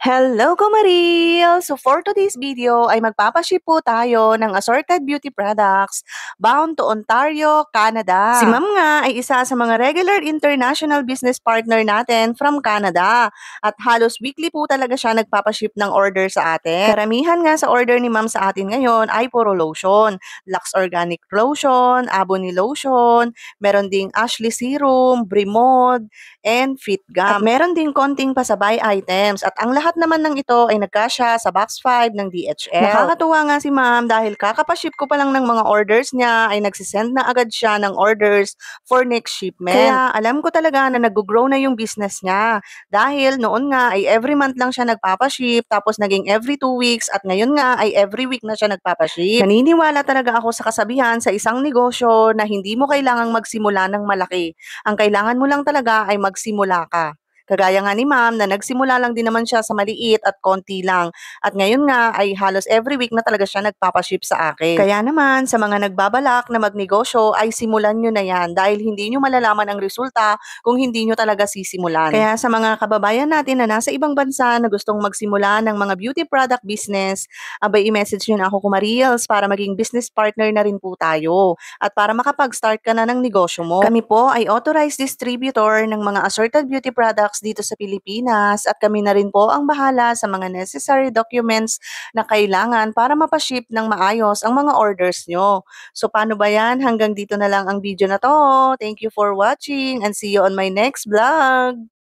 Hello, Kumaril! So for today's video ay magpapaship po tayo ng assorted beauty products bound to Ontario, Canada. Si Ma'am nga ay isa sa mga regular international business partner natin from Canada at halos weekly po talaga siya nagpapaship ng order sa atin. Karamihan nga sa order ni Ma'am sa atin ngayon ay puro lotion, Lux Organic Lotion, Abony Lotion, meron ding Ashley Serum, Brimod, and Fit Gum. At meron ding konting pasabay items at ang lahat naman ng ito ay nagkasya sa box 5 ng DHL. Nakakatuwa nga si ma'am dahil kakapaship ko pa lang ng mga orders niya ay nagsisend na agad siya ng orders for next shipment. Kaya alam ko talaga na nag-grow na yung business niya dahil noon nga ay every month lang siya nagpapaship tapos naging every 2 weeks at ngayon nga ay every week na siya nagpapaship. Naniniwala talaga ako sa kasabihan sa isang negosyo na hindi mo kailangang magsimula ng malaki. Ang kailangan mo lang talaga ay magsimula ka. Kagaya nga ni ma'am na nagsimula lang din naman siya sa maliit at konti lang. At ngayon nga ay halos every week na talaga siya nagpapaship sa akin. Kaya naman sa mga nagbabalak na magnegosyo ay simulan nyo na yan dahil hindi nyo malalaman ang resulta kung hindi nyo talaga sisimulan. Kaya sa mga kababayan natin na nasa ibang bansa na gustong magsimula ng mga beauty product business, abay i-message nyo na ako Kumarils para maging business partner na rin po tayo at para makapag-start ka na ng negosyo mo. Kami po ay authorized distributor ng mga assorted beauty products dito sa Pilipinas at kami na rin po ang bahala sa mga necessary documents na kailangan para mapaship ng maayos ang mga orders nyo. So paano ba yan? Hanggang dito na lang ang video na to. Thank you for watching and see you on my next vlog.